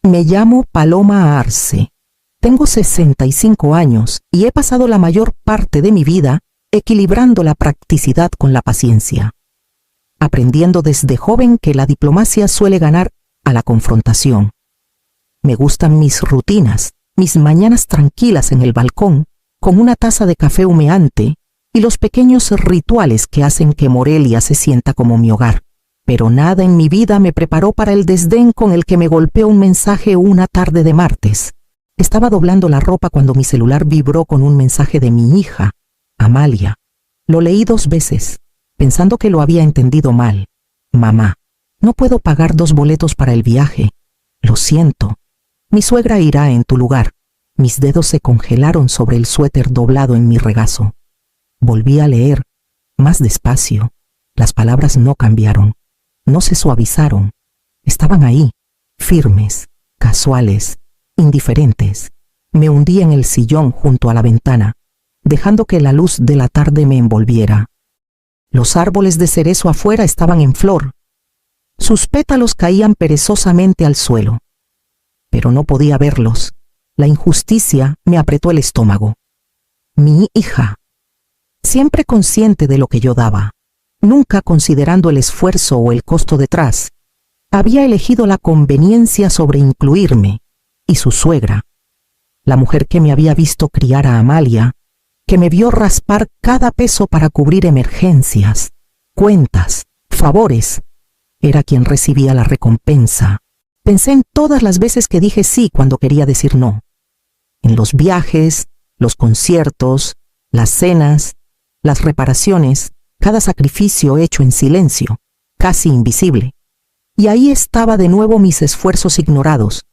Me llamo Paloma Arce. Tengo 65 años y he pasado la mayor parte de mi vida equilibrando la practicidad con la paciencia, aprendiendo desde joven que la diplomacia suele ganar a la confrontación. Me gustan mis rutinas, mis mañanas tranquilas en el balcón, con una taza de café humeante y los pequeños rituales que hacen que Morelia se sienta como mi hogar. Pero nada en mi vida me preparó para el desdén con el que me golpeó un mensaje una tarde de martes. Estaba doblando la ropa cuando mi celular vibró con un mensaje de mi hija, Amalia. Lo leí 2 veces, pensando que lo había entendido mal. Mamá, no puedo pagar 2 boletos para el viaje. Lo siento. Mi suegra irá en tu lugar. Mis dedos se congelaron sobre el suéter doblado en mi regazo. Volví a leer, más despacio. Las palabras no cambiaron, no se suavizaron. Estaban ahí, firmes, casuales, indiferentes. Me hundí en el sillón junto a la ventana, dejando que la luz de la tarde me envolviera. Los árboles de cerezo afuera estaban en flor. Sus pétalos caían perezosamente al suelo. Pero no podía verlos. La injusticia me apretó el estómago. Mi hija, siempre consciente de lo que yo daba, nunca considerando el esfuerzo o el costo detrás, había elegido la conveniencia sobre incluirme, y su suegra, la mujer que me había visto criar a Amalia, que me vio raspar cada peso para cubrir emergencias, cuentas, favores, era quien recibía la recompensa. Pensé en todas las veces que dije sí cuando quería decir no. En los viajes, los conciertos, las cenas, las reparaciones, cada sacrificio hecho en silencio, casi invisible. Y ahí estaba de nuevo mis esfuerzos ignorados,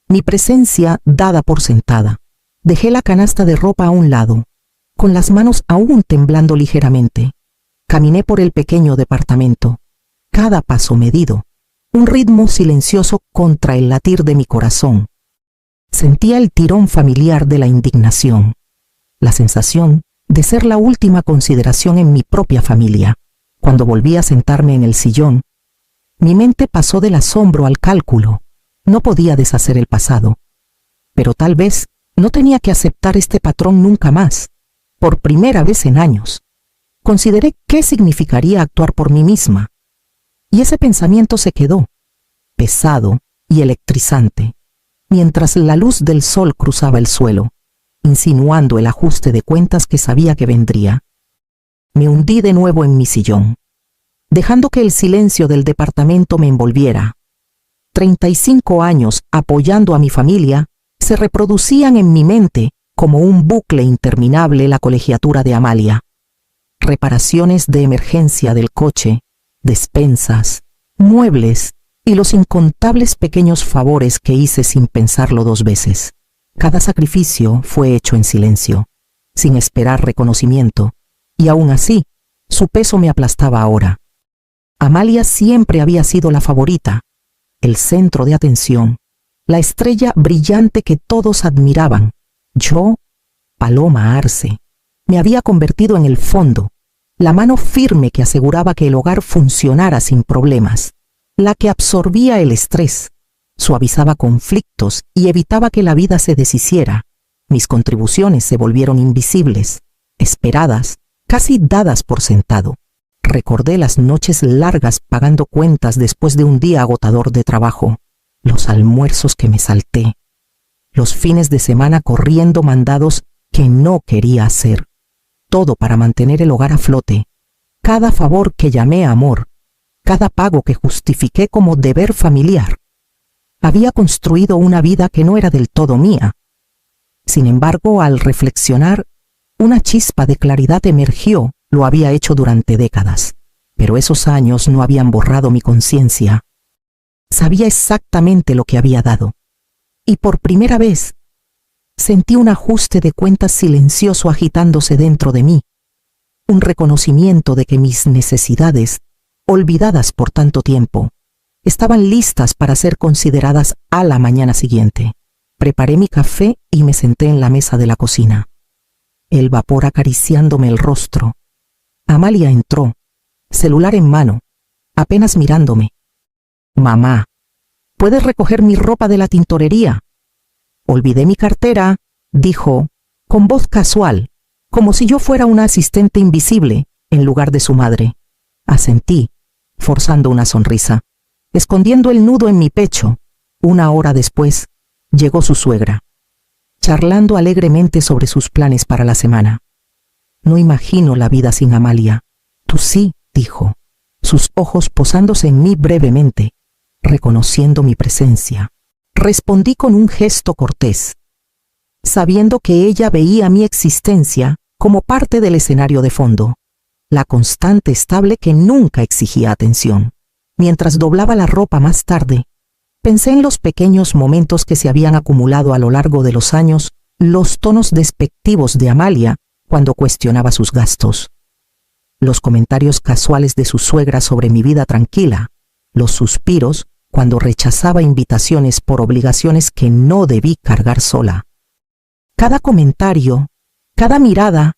mi presencia dada por sentada. Dejé la canasta de ropa a un lado, con las manos aún temblando ligeramente. Caminé por el pequeño departamento, cada paso medido, un ritmo silencioso contra el latir de mi corazón. Sentía el tirón familiar de la indignación, la sensación de ser la última consideración en mi propia familia. Cuando volví a sentarme en el sillón, mi mente pasó del asombro al cálculo. No podía deshacer el pasado, pero tal vez no tenía que aceptar este patrón nunca más. Por primera vez en años, consideré qué significaría actuar por mí misma, y ese pensamiento se quedó, pesado y electrizante, mientras la luz del sol cruzaba el suelo, insinuando el ajuste de cuentas que sabía que vendría. Me hundí de nuevo en mi sillón, dejando que el silencio del departamento me envolviera. 35 años apoyando a mi familia se reproducían en mi mente como un bucle interminable la colegiatura de Amalia. Reparaciones de emergencia del coche, despensas, muebles y los incontables pequeños favores que hice sin pensarlo 2 veces. Cada sacrificio fue hecho en silencio, sin esperar reconocimiento, y aún así, su peso me aplastaba ahora. Amalia siempre había sido la favorita, el centro de atención, la estrella brillante que todos admiraban. Yo, Paloma Arce, me había convertido en el fondo, la mano firme que aseguraba que el hogar funcionara sin problemas, la que absorbía el estrés, suavizaba conflictos y evitaba que la vida se deshiciera. Mis contribuciones se volvieron invisibles, esperadas, casi dadas por sentado. Recordé las noches largas pagando cuentas después de un día agotador de trabajo, los almuerzos que me salté, los fines de semana corriendo mandados que no quería hacer, todo para mantener el hogar a flote, cada favor que llamé amor, cada pago que justifiqué como deber familiar. Había construido una vida que no era del todo mía. Sin embargo, al reflexionar, una chispa de claridad emergió. Lo había hecho durante décadas, pero esos años no habían borrado mi conciencia. Sabía exactamente lo que había dado, y por primera vez sentí un ajuste de cuentas silencioso agitándose dentro de mí, un reconocimiento de que mis necesidades, olvidadas por tanto tiempo, estaban listas para ser consideradas a la mañana siguiente. Preparé mi café y me senté en la mesa de la cocina, el vapor acariciándome el rostro. Amalia entró, celular en mano, apenas mirándome. Mamá, Puedes recoger mi ropa de la tintorería. Olvidé mi cartera, dijo, con voz casual, como si yo fuera una asistente invisible en lugar de su madre. Asentí, forzando una sonrisa. Escondiendo el nudo en mi pecho, 1 hora después, llegó su suegra, charlando alegremente sobre sus planes para la semana. No imagino la vida sin Amalia. Tú sí, dijo, sus ojos posándose en mí brevemente, reconociendo mi presencia. Respondí con un gesto cortés, sabiendo que ella veía mi existencia como parte del escenario de fondo, la constante estable que nunca exigía atención. Mientras doblaba la ropa más tarde, pensé en los pequeños momentos que se habían acumulado a lo largo de los años, los tonos despectivos de Amalia cuando cuestionaba sus gastos, los comentarios casuales de su suegra sobre mi vida tranquila, los suspiros cuando rechazaba invitaciones por obligaciones que no debí cargar sola. Cada comentario, cada mirada,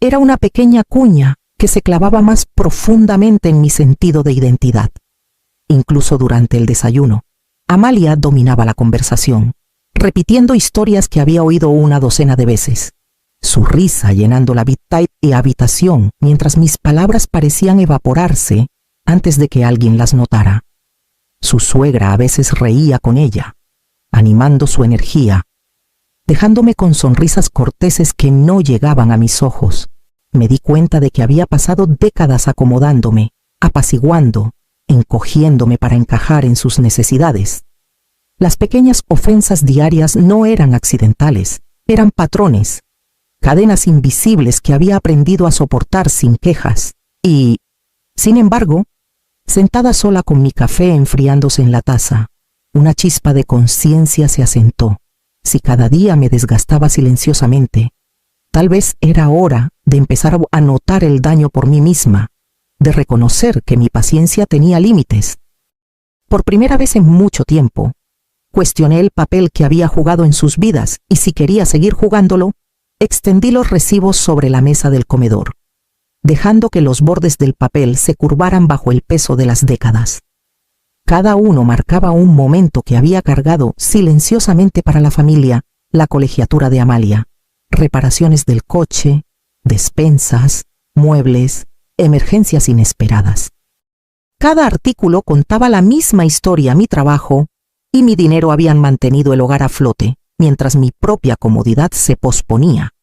era una pequeña cuña que se clavaba más profundamente en mi sentido de identidad. Incluso durante el desayuno, Amalia dominaba la conversación, repitiendo historias que había oído 1 docena de veces. Su risa llenando la habitación mientras mis palabras parecían evaporarse antes de que alguien las notara. Su suegra a veces reía con ella, animando su energía, dejándome con sonrisas corteses que no llegaban a mis ojos. Me di cuenta de que había pasado décadas acomodándome, apaciguando, encogiéndome para encajar en sus necesidades. Las pequeñas ofensas diarias no eran accidentales, eran patrones, cadenas invisibles que había aprendido a soportar sin quejas. Y, sin embargo, sentada sola con mi café enfriándose en la taza, una chispa de conciencia se asentó. Si cada día me desgastaba silenciosamente, tal vez era hora de empezar a notar el daño por mí misma, de reconocer que mi paciencia tenía límites. Por primera vez en mucho tiempo, cuestioné el papel que había jugado en sus vidas y si quería seguir jugándolo, extendí los recibos sobre la mesa del comedor, dejando que los bordes del papel se curvaran bajo el peso de las décadas. Cada uno marcaba un momento que había cargado silenciosamente para la familia, la colegiatura de Amalia, reparaciones del coche, despensas, muebles, emergencias inesperadas. Cada artículo contaba la misma historia. Mi trabajo y mi dinero habían mantenido el hogar a flote, mientras mi propia comodidad se posponía,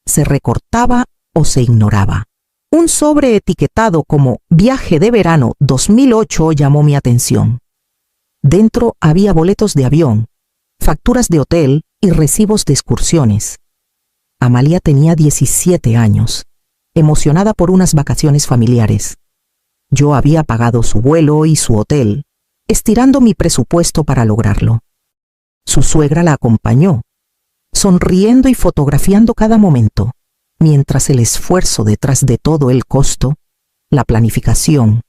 se recortaba o se ignoraba. Un sobre etiquetado como Viaje de Verano 2008 llamó mi atención. Dentro había boletos de avión, facturas de hotel y recibos de excursiones. Amalia tenía 17 años, emocionada por unas vacaciones familiares. Yo había pagado su vuelo y su hotel, estirando mi presupuesto para lograrlo. Su suegra la acompañó, sonriendo y fotografiando cada momento, mientras el esfuerzo detrás de todo el costo, la planificación,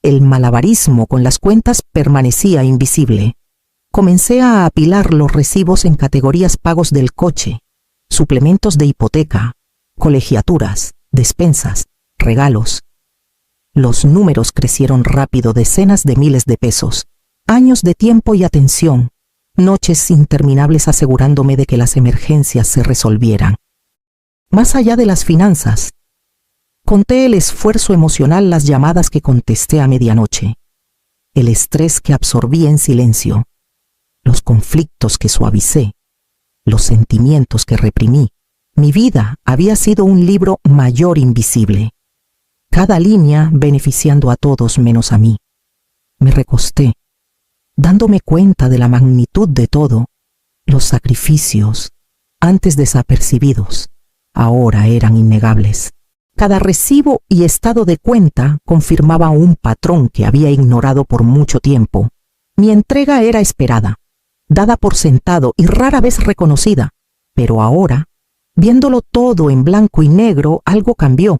el malabarismo con las cuentas permanecía invisible. Comencé a apilar los recibos en categorías: pagos del coche, suplementos de hipoteca, colegiaturas, despensas, regalos. Los números crecieron rápido: decenas de miles de pesos, años de tiempo y atención, noches interminables asegurándome de que las emergencias se resolvieran. Más allá de las finanzas, conté el esfuerzo emocional, las llamadas que contesté a medianoche, el estrés que absorbí en silencio, los conflictos que suavicé, los sentimientos que reprimí. Mi vida había sido un libro mayor invisible, cada línea beneficiando a todos menos a mí. Me recosté, dándome cuenta de la magnitud de todo. Los sacrificios, antes desapercibidos, ahora eran innegables. Cada recibo y estado de cuenta confirmaba un patrón que había ignorado por mucho tiempo. Mi entrega era esperada, dada por sentado y rara vez reconocida, pero ahora, viéndolo todo en blanco y negro, algo cambió.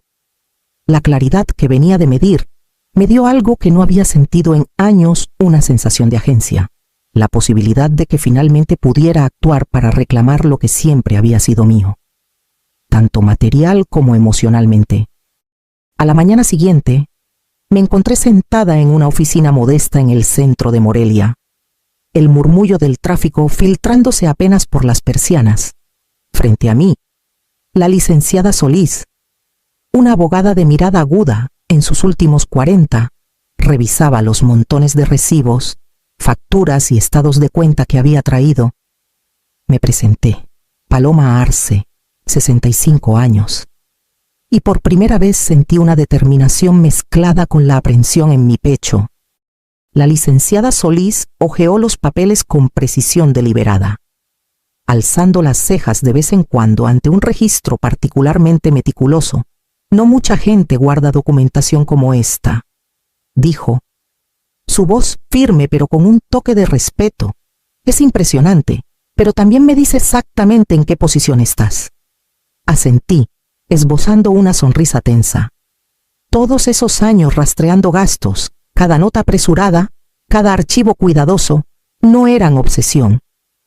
La claridad que venía de medir me dio algo que no había sentido en años: una sensación de agencia, la posibilidad de que finalmente pudiera actuar para reclamar lo que siempre había sido mío, tanto material como emocionalmente. A la mañana siguiente, me encontré sentada en una oficina modesta en el centro de Morelia, el murmullo del tráfico filtrándose apenas por las persianas. Frente a mí, la licenciada Solís, una abogada de mirada aguda en sus últimos 40, revisaba los montones de recibos, facturas y estados de cuenta que había traído. Me presenté, Paloma Arce, 65 años, y por primera vez sentí una determinación mezclada con la aprensión en mi pecho. La licenciada Solís hojeó los papeles con precisión deliberada, alzando las cejas de vez en cuando ante un registro particularmente meticuloso. No mucha gente guarda documentación como esta, dijo. Su voz firme pero con un toque de respeto. Es impresionante, pero también me dice exactamente en qué posición estás. Asentí, esbozando una sonrisa tensa. Todos esos años rastreando gastos, cada nota apresurada, cada archivo cuidadoso, no eran obsesión,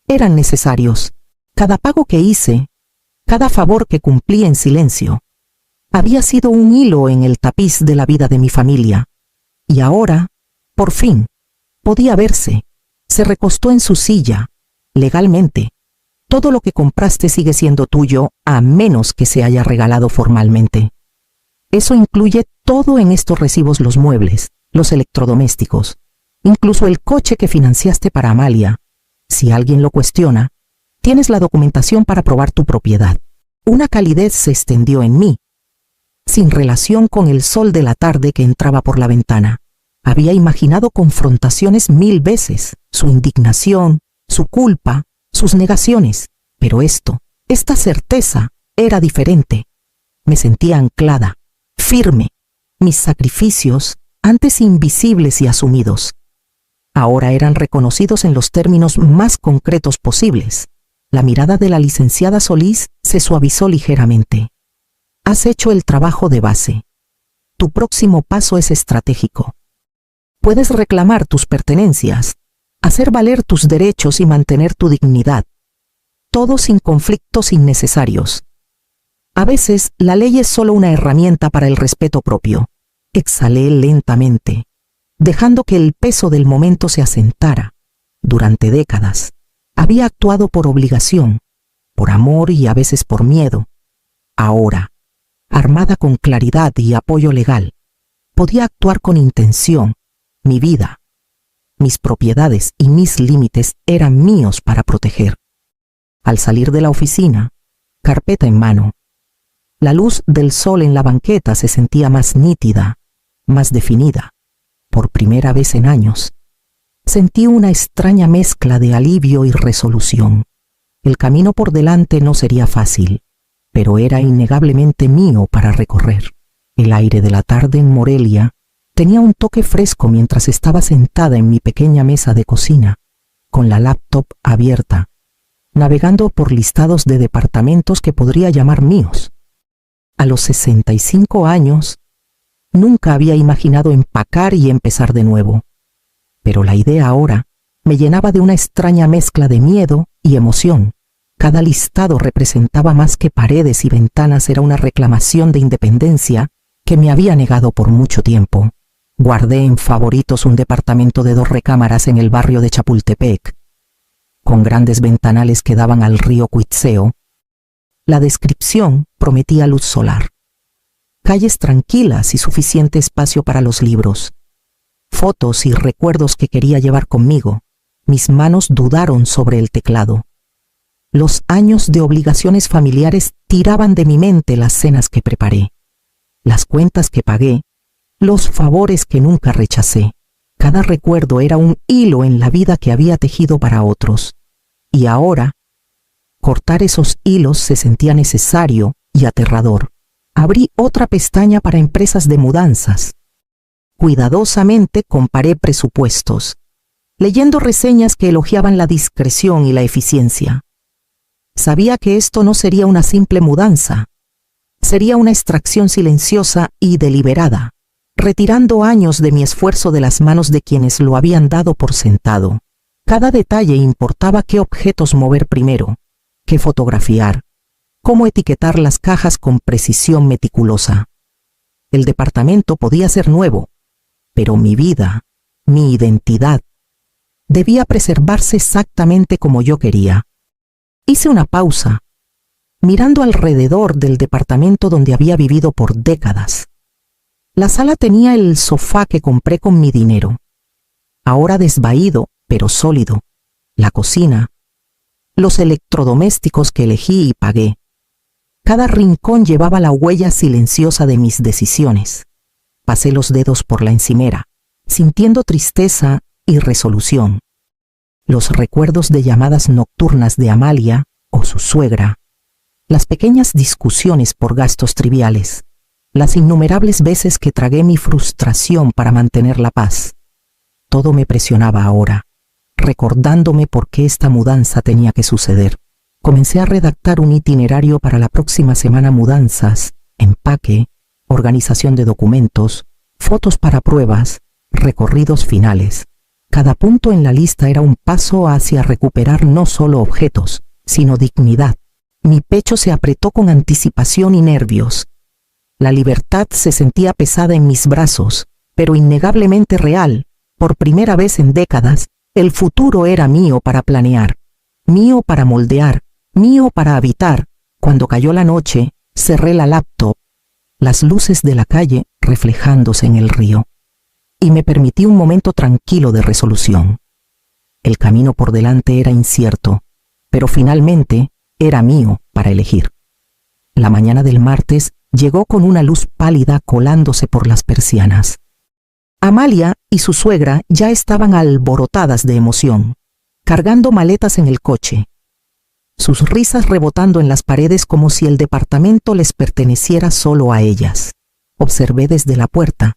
eran necesarios. Cada pago que hice, cada favor que cumplí en silencio, había sido un hilo en el tapiz de la vida de mi familia. Y ahora, por fin, podía verse. Se recostó en su silla, legalmente. Todo lo que compraste sigue siendo tuyo, a menos que se haya regalado formalmente. Eso incluye todo en estos recibos: los muebles, los electrodomésticos, incluso el coche que financiaste para Amalia. Si alguien lo cuestiona, tienes la documentación para probar tu propiedad. Una calidez se extendió en mí, sin relación con el sol de la tarde que entraba por la ventana. Había imaginado confrontaciones 1000 veces, su indignación, su culpa, sus negaciones, pero esta certeza era diferente. Me sentía anclada, firme, mis sacrificios, antes invisibles y asumidos, ahora eran reconocidos en los términos más concretos posibles. La mirada de la licenciada Solís se suavizó ligeramente. Has hecho el trabajo de base. Tu próximo paso es estratégico. Puedes reclamar tus pertenencias, hacer valer tus derechos y mantener tu dignidad. Todo sin conflictos innecesarios. A veces, la ley es solo una herramienta para el respeto propio. Exhalé lentamente, dejando que el peso del momento se asentara. Durante décadas, había actuado por obligación, por amor y a veces por miedo. Ahora, armada con claridad y apoyo legal, podía actuar con intención. Mi vida, mis propiedades y mis límites eran míos para proteger. Al salir de la oficina, carpeta en mano, la luz del sol en la banqueta se sentía más nítida, más definida. Por primera vez en años, sentí una extraña mezcla de alivio y resolución. El camino por delante no sería fácil, pero era innegablemente mío para recorrer. El aire de la tarde en Morelia tenía un toque fresco mientras estaba sentada en mi pequeña mesa de cocina, con la laptop abierta, navegando por listados de departamentos que podría llamar míos. A los 65 años, nunca había imaginado empacar y empezar de nuevo, pero la idea ahora me llenaba de una extraña mezcla de miedo y emoción. Cada listado representaba más que paredes y ventanas, era una reclamación de independencia que me había negado por mucho tiempo. Guardé en favoritos un departamento de 2 recámaras en el barrio de Chapultepec, con grandes ventanales que daban al río Cuitzeo. La descripción prometía luz solar, calles tranquilas y suficiente espacio para los libros, fotos y recuerdos que quería llevar conmigo. Mis manos dudaron sobre el teclado. Los años de obligaciones familiares tiraban de mi mente las cenas que preparé, las cuentas que pagué, los favores que nunca rechacé. Cada recuerdo era un hilo en la vida que había tejido para otros. Y ahora, cortar esos hilos se sentía necesario y aterrador. Abrí otra pestaña para empresas de mudanzas. Cuidadosamente comparé presupuestos, leyendo reseñas que elogiaban la discreción y la eficiencia. Sabía que esto no sería una simple mudanza, sería una extracción silenciosa y deliberada, retirando años de mi esfuerzo de las manos de quienes lo habían dado por sentado. Cada detalle importaba: qué objetos mover primero, qué fotografiar, cómo etiquetar las cajas con precisión meticulosa. El departamento podía ser nuevo, pero mi vida, mi identidad, debía preservarse exactamente como yo quería. Hice una pausa, mirando alrededor del departamento donde había vivido por décadas. La sala tenía el sofá que compré con mi dinero, ahora desvaído pero sólido, la cocina, los electrodomésticos que elegí y pagué. Cada rincón llevaba la huella silenciosa de mis decisiones. Pasé los dedos por la encimera, sintiendo tristeza y resolución. Los recuerdos de llamadas nocturnas de Amalia o su suegra, las pequeñas discusiones por gastos triviales, las innumerables veces que tragué mi frustración para mantener la paz. Todo me presionaba ahora, recordándome por qué esta mudanza tenía que suceder. Comencé a redactar un itinerario para la próxima semana: mudanzas, empaque, organización de documentos, fotos para pruebas, recorridos finales. Cada punto en la lista era un paso hacia recuperar no solo objetos, sino dignidad. Mi pecho se apretó con anticipación y nervios. La libertad se sentía pesada en mis brazos, pero innegablemente real. Por primera vez en décadas, el futuro era mío para planear, mío para moldear, mío para habitar. Cuando cayó la noche, cerré la laptop, las luces de la calle reflejándose en el río, y me permití un momento tranquilo de resolución. El camino por delante era incierto, pero finalmente era mío para elegir. La mañana del martes llegó con una luz pálida colándose por las persianas. Amalia y su suegra ya estaban alborotadas de emoción, cargando maletas en el coche, sus risas rebotando en las paredes como si el departamento les perteneciera solo a ellas. Observé desde la puerta,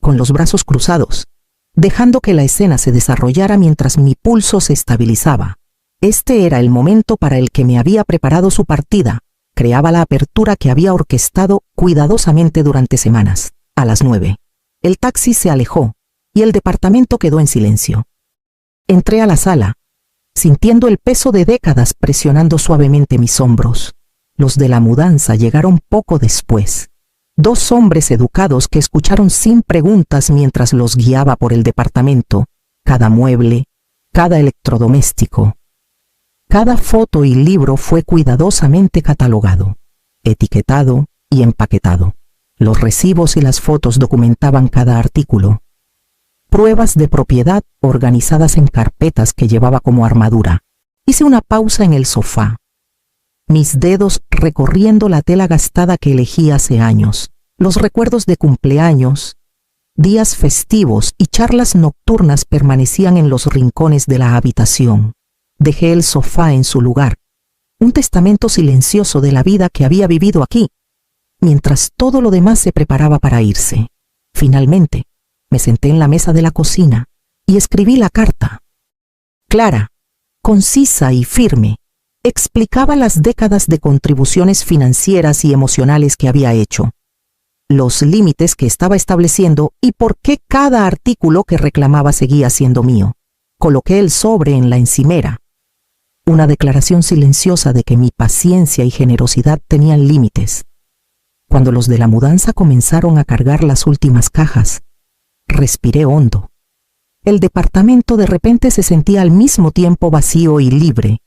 con los brazos cruzados, dejando que la escena se desarrollara mientras mi pulso se estabilizaba. Este era el momento para el que me había preparado su partida. Creaba la apertura que había orquestado cuidadosamente durante semanas. A las 9. El taxi se alejó y el departamento quedó en silencio. Entré a la sala, sintiendo el peso de décadas presionando suavemente mis hombros. Los de la mudanza llegaron poco después. 2 hombres educados que escucharon sin preguntas mientras los guiaba por el departamento, cada mueble, cada electrodoméstico. Cada foto y libro fue cuidadosamente catalogado, etiquetado y empaquetado. Los recibos y las fotos documentaban cada artículo. Pruebas de propiedad organizadas en carpetas que llevaba como armadura. Hice una pausa en el sofá, mis dedos recorriendo la tela gastada que elegí hace años, los recuerdos de cumpleaños, días festivos y charlas nocturnas permanecían en los rincones de la habitación. Dejé el sofá en su lugar, un testamento silencioso de la vida que había vivido aquí, mientras todo lo demás se preparaba para irse. Finalmente, me senté en la mesa de la cocina y escribí la carta. Clara, concisa y firme, explicaba las décadas de contribuciones financieras y emocionales que había hecho, los límites que estaba estableciendo y por qué cada artículo que reclamaba seguía siendo mío. Coloqué el sobre en la encimera, una declaración silenciosa de que mi paciencia y generosidad tenían límites. Cuando los de la mudanza comenzaron a cargar las últimas cajas, respiré hondo. El departamento de repente se sentía al mismo tiempo vacío y libre.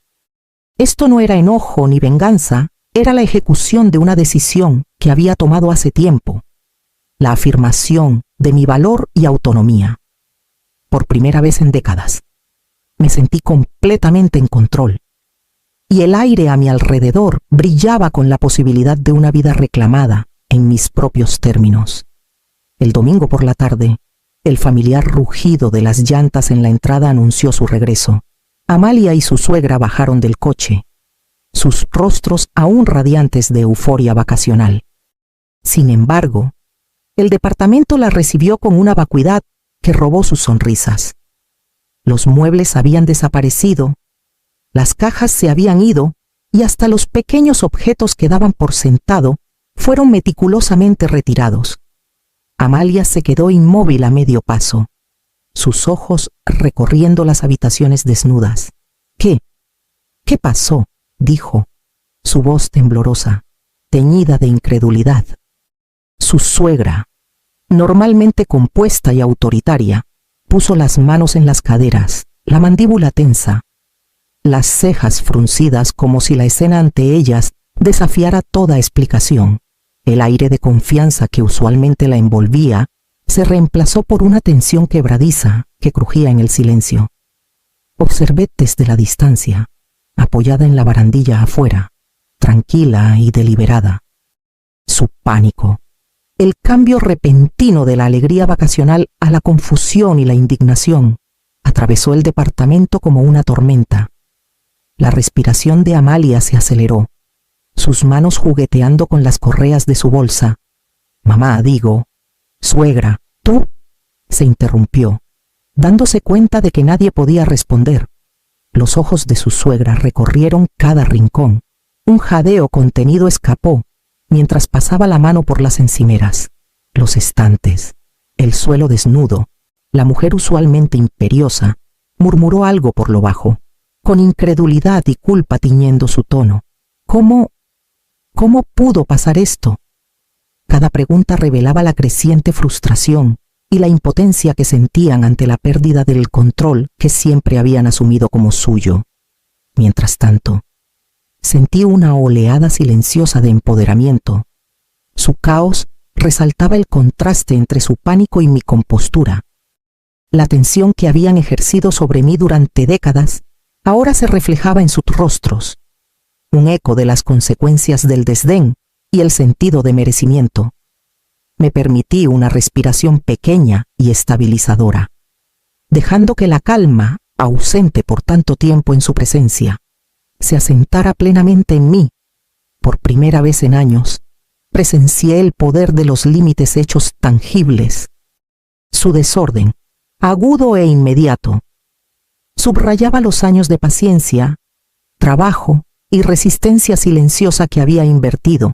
Esto no era enojo ni venganza, era la ejecución de una decisión que había tomado hace tiempo, la afirmación de mi valor y autonomía. Por primera vez en décadas, me sentí completamente en control, y el aire a mi alrededor brillaba con la posibilidad de una vida reclamada en mis propios términos. El domingo por la tarde, el familiar rugido de las llantas en la entrada anunció su regreso. Amalia y su suegra bajaron del coche, sus rostros aún radiantes de euforia vacacional. Sin embargo, el departamento la recibió con una vacuidad que robó sus sonrisas. Los muebles habían desaparecido, las cajas se habían ido y hasta los pequeños objetos que daban por sentado fueron meticulosamente retirados. Amalia se quedó inmóvil a medio paso, sus ojos recorriendo las habitaciones desnudas. ¿Qué? ¿Qué pasó?, dijo, su voz temblorosa, teñida de incredulidad. Su suegra, normalmente compuesta y autoritaria, puso las manos en las caderas, la mandíbula tensa, las cejas fruncidas como si la escena ante ellas desafiara toda explicación. El aire de confianza que usualmente la envolvía se reemplazó por una tensión quebradiza que crujía en el silencio. Observé desde la distancia, apoyada en la barandilla afuera, tranquila y deliberada. Su pánico, el cambio repentino de la alegría vacacional a la confusión y la indignación, atravesó el departamento como una tormenta. La respiración de Amalia se aceleró, sus manos jugueteando con las correas de su bolsa. «Mamá, digo, suegra, ¿tú?», se interrumpió, dándose cuenta de que nadie podía responder. Los ojos de su suegra recorrieron cada rincón. Un jadeo contenido escapó mientras pasaba la mano por las encimeras, los estantes, el suelo desnudo. La mujer, usualmente imperiosa, murmuró algo por lo bajo, con incredulidad y culpa tiñendo su tono. ¿Cómo pudo pasar esto? Cada pregunta revelaba la creciente frustración y la impotencia que sentían ante la pérdida del control que siempre habían asumido como suyo. Mientras tanto, sentí una oleada silenciosa de empoderamiento. Su caos resaltaba el contraste entre su pánico y mi compostura. La tensión que habían ejercido sobre mí durante décadas ahora se reflejaba en sus rostros, un eco de las consecuencias del desdén y el sentido de merecimiento. Me permití una respiración pequeña y estabilizadora, dejando que la calma, ausente por tanto tiempo en su presencia, se asentara plenamente en mí. Por primera vez en años, presencié el poder de los límites hechos tangibles. Su desorden, agudo e inmediato, subrayaba los años de paciencia, trabajo y resistencia silenciosa que había invertido,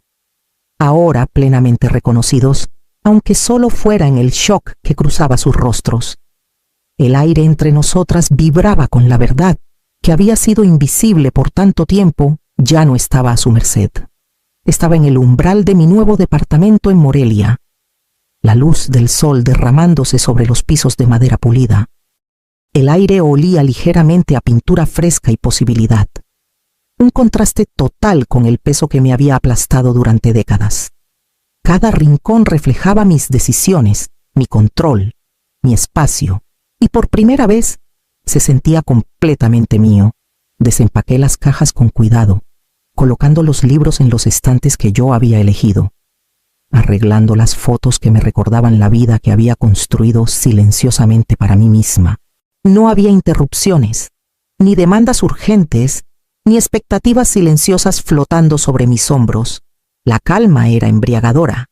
ahora plenamente reconocidos, aunque solo fuera en el shock que cruzaba sus rostros. El aire entre nosotras vibraba con la verdad que había sido invisible por tanto tiempo. Ya no estaba a su merced. Estaba en el umbral de mi nuevo departamento en Morelia, la luz del sol derramándose sobre los pisos de madera pulida. El aire olía ligeramente a pintura fresca y posibilidad, un contraste total con el peso que me había aplastado durante décadas. Cada rincón reflejaba mis decisiones, mi control, mi espacio, y por primera vez se sentía completamente mío. Desempaqué las cajas con cuidado, colocando los libros en los estantes que yo había elegido, arreglando las fotos que me recordaban la vida que había construido silenciosamente para mí misma. No había interrupciones, ni demandas urgentes, ni expectativas silenciosas flotando sobre mis hombros. La calma era embriagadora,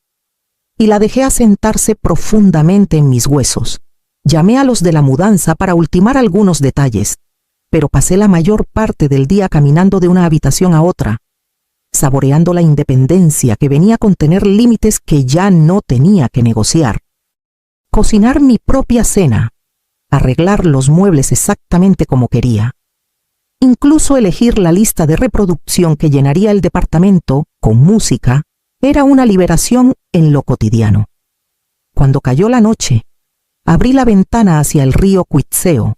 y la dejé asentarse profundamente en mis huesos. Llamé a los de la mudanza para ultimar algunos detalles, pero pasé la mayor parte del día caminando de una habitación a otra, saboreando la independencia que venía con tener límites que ya no tenía que negociar. Cocinar mi propia cena, arreglar los muebles exactamente como quería, incluso elegir la lista de reproducción que llenaría el departamento con música, era una liberación en lo cotidiano. Cuando cayó la noche, abrí la ventana hacia el río Cuitzeo,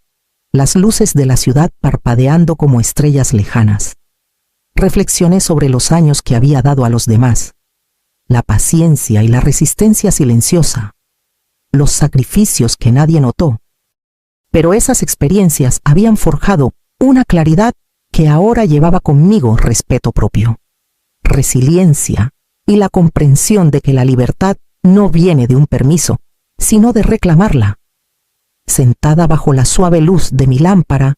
las luces de la ciudad parpadeando como estrellas lejanas. Reflexioné sobre los años que había dado a los demás, la paciencia y la resistencia silenciosa, los sacrificios que nadie notó. Pero esas experiencias habían forjado una claridad que ahora llevaba conmigo respeto propio, resiliencia y la comprensión de que la libertad no viene de un permiso, sino de reclamarla. Sentada bajo la suave luz de mi lámpara,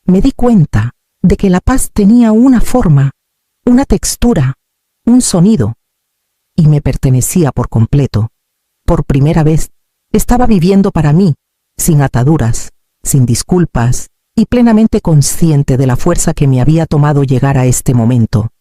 me di cuenta de que la paz tenía una forma, una textura, un sonido, y me pertenecía por completo. Por primera vez, estaba viviendo para mí, sin ataduras, sin disculpas, y plenamente consciente de la fuerza que me había tomado llegar a este momento.